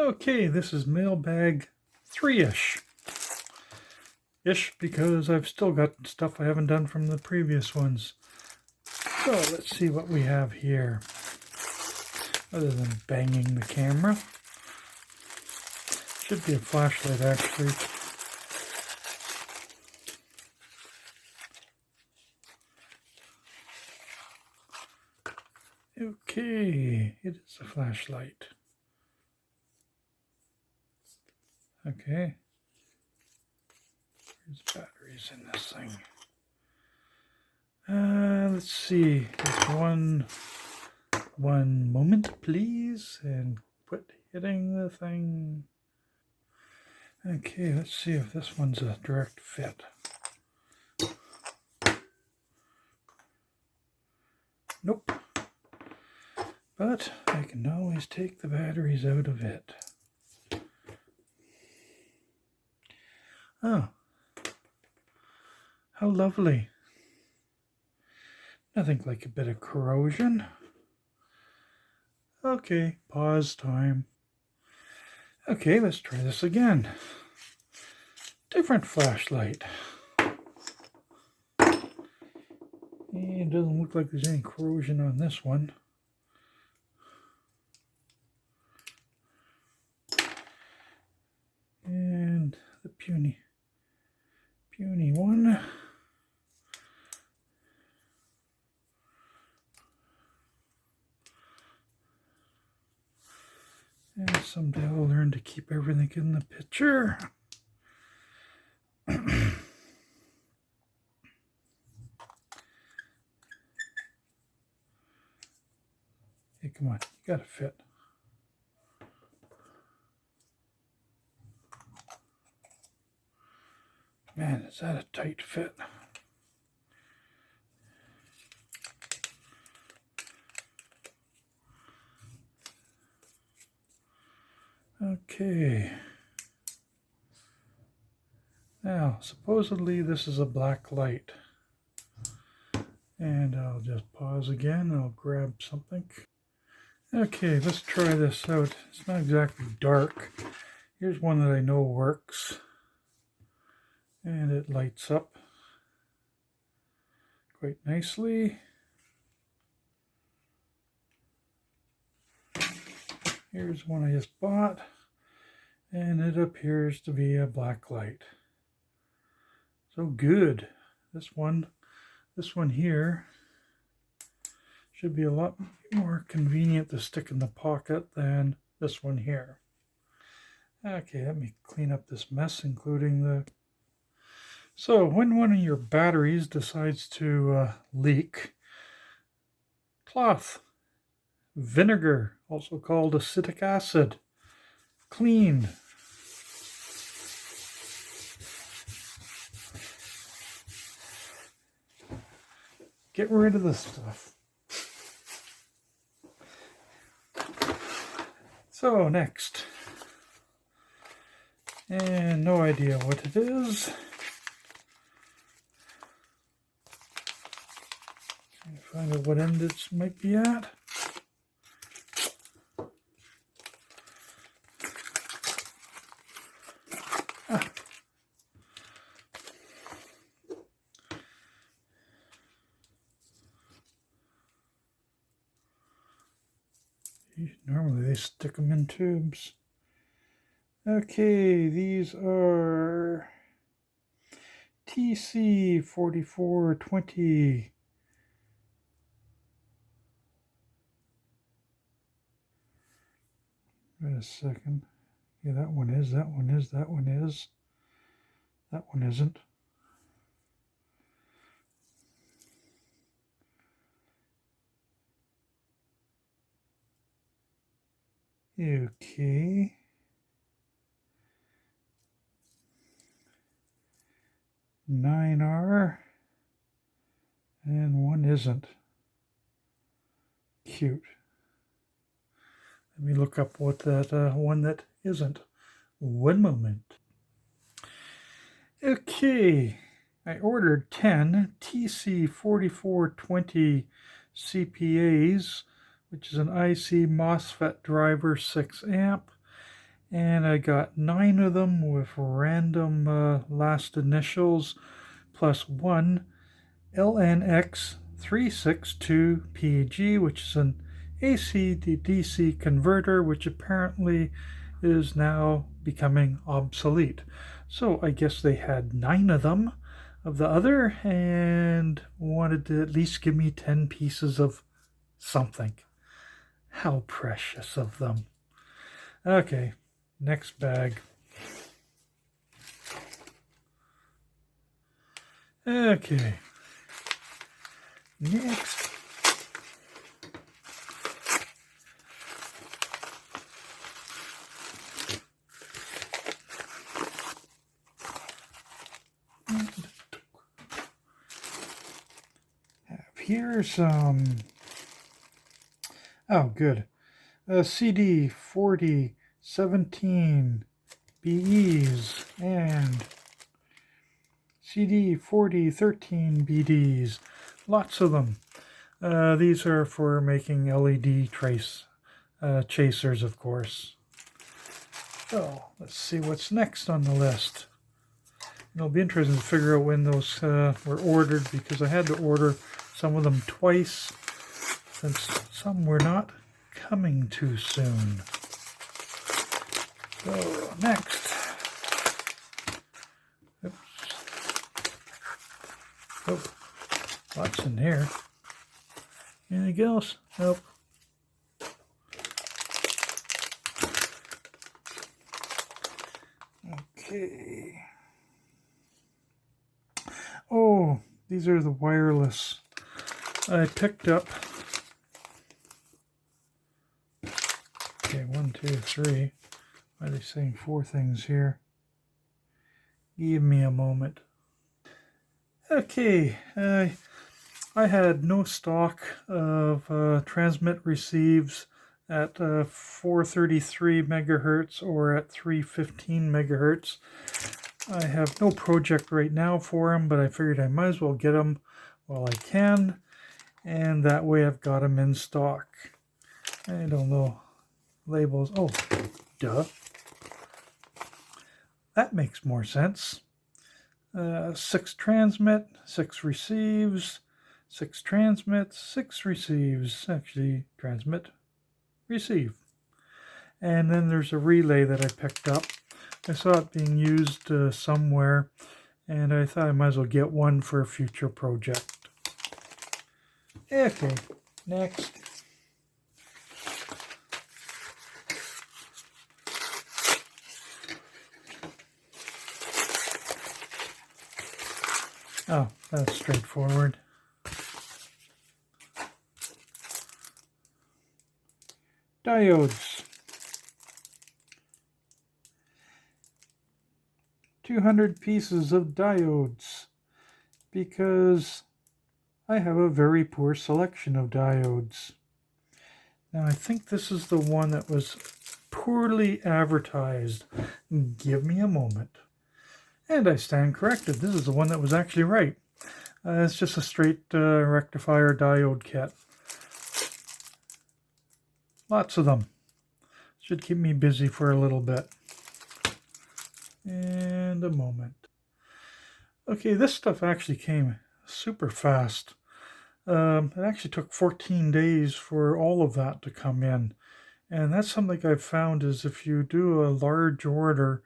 Okay, this is Mailbag 3-ish. Ish because I've still got stuff I haven't done from the previous ones. So let's see what we have here. Other than banging the camera. Should be a flashlight actually. Okay, it is a flashlight. Okay. There's batteries in this thing. Let's see. Just one moment, please, and quit hitting the thing. Okay, let's see if this one's a direct fit. Nope. But I can always take the batteries out of it. Oh, how lovely. Nothing like a bit of corrosion. Okay, pause time. Okay, let's try this again. Different flashlight. And it doesn't look like there's any corrosion on this one. And the puny one. And someday I'll learn to keep everything in the picture. Hey, come on, you gotta fit. Man, is that a tight fit? Okay. Now, supposedly this is a black light. And I'll just pause again. I'll grab something. Okay, let's try this out. It's not exactly dark. Here's one that I know works. And it lights up quite nicely. Here's one I just bought. And it appears to be a black light. So good. This one here should be a lot more convenient to stick in the pocket than this one here. Okay, let me clean up this mess, including the... So when one of your batteries decides to leak, cloth, vinegar, also called acetic acid, clean. Get rid of this stuff. So next, and no idea what it is. Trying to find out what end it might be at. Normally they stick them in tubes. Okay, these are TC4420. Wait a second. Yeah, that one is, that one is, that one is. That one isn't. Okay. Nine are, and one isn't. Cute. Let me look up what that one that isn't. One moment. Okay, I ordered 10 TC4420CPAs, which is an IC Mosfet driver 6 amp, And I got 9 of them with random last initials plus 1 LNX362PG, which is an AC to DC converter, which apparently is now becoming obsolete. So I guess they had 9 of them of the other and wanted to at least give me 10 pieces of something. How precious of them. Okay, next bag. Okay. Next. Here's some. Oh, good. CD4017BEs and CD4013BDs. Lots of them. These are for making LED chasers, of course. So let's see what's next on the list. It'll be interesting to figure out when those were ordered, because I had to order some of them twice since some were not coming too soon. So next. Oops. Oh, lots in here. Anything else? Nope. Okay. Oh, these are the wireless. I picked up. Okay, 1, 2, 3. Why are they saying 4 things here? Give me a moment. Okay, I had no stock of transmit receives at 433 megahertz or at 315 megahertz. I have no project right now for them, but I figured I might as well get them while I can, and that way I've got them in stock. I don't know. Labels. Oh, duh. That makes more sense. 6 transmit, 6 receives, 6 transmits, 6 receives. Actually, transmit, receive. And then there's a relay that I picked up. I saw it being used somewhere, and I thought I might as well get one for a future project. Okay, next. Oh, that's straightforward. Diodes. 200 pieces of diodes, because I have a very poor selection of diodes. Now I think this is the one that was poorly advertised. Give me a moment. And I stand corrected. This is the one that was actually right. It's just a straight Rectifier Diode Kit. Lots of them. Should keep me busy for a little bit. And a moment. Okay, this stuff actually came super fast. It actually took 14 days for all of that to come in. And that's something I've found is if you do a large order,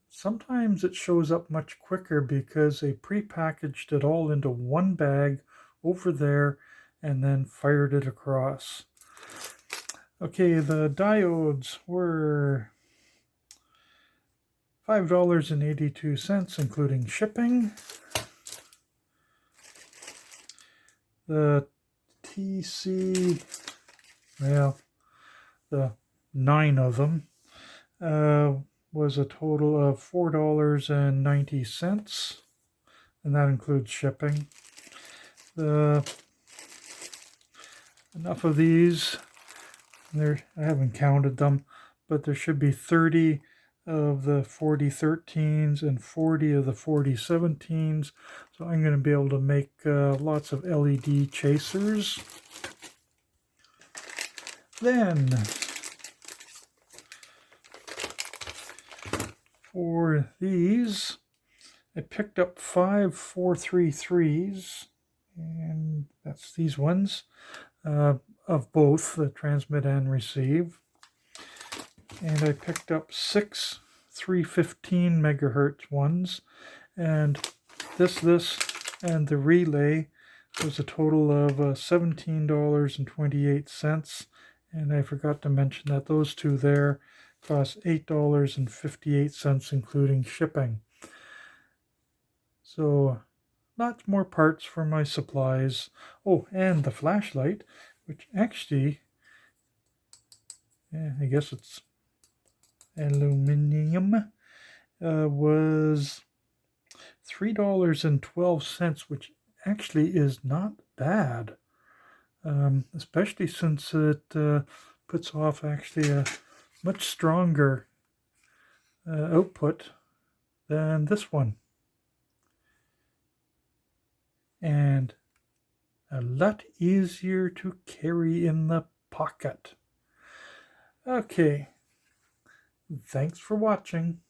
sometimes it shows up much quicker because they pre-packaged it all into one bag over there and then fired it across. Okay, the diodes were $5.82, including shipping. The TC, well, the 9 of them, was a total of $4.90, and that includes shipping. Enough of these. I haven't counted them, but there should be 30 of the 4013s and 40 of the 4017s. So I'm going to be able to make lots of LED chasers. Then For these, I picked up 5 433s, and that's these ones, of both the transmit and receive. And I picked up 6 315 megahertz ones, and this, and the relay was a total of $17.28. And I forgot to mention that those two there cost $8.58, including shipping. So lots more parts for my supplies. Oh, and the flashlight, which actually, I guess it's aluminum, was $3.12, which actually is not bad, especially since it puts off actually a much stronger output than this one, and a lot easier to carry in the pocket. Okay, thanks for watching.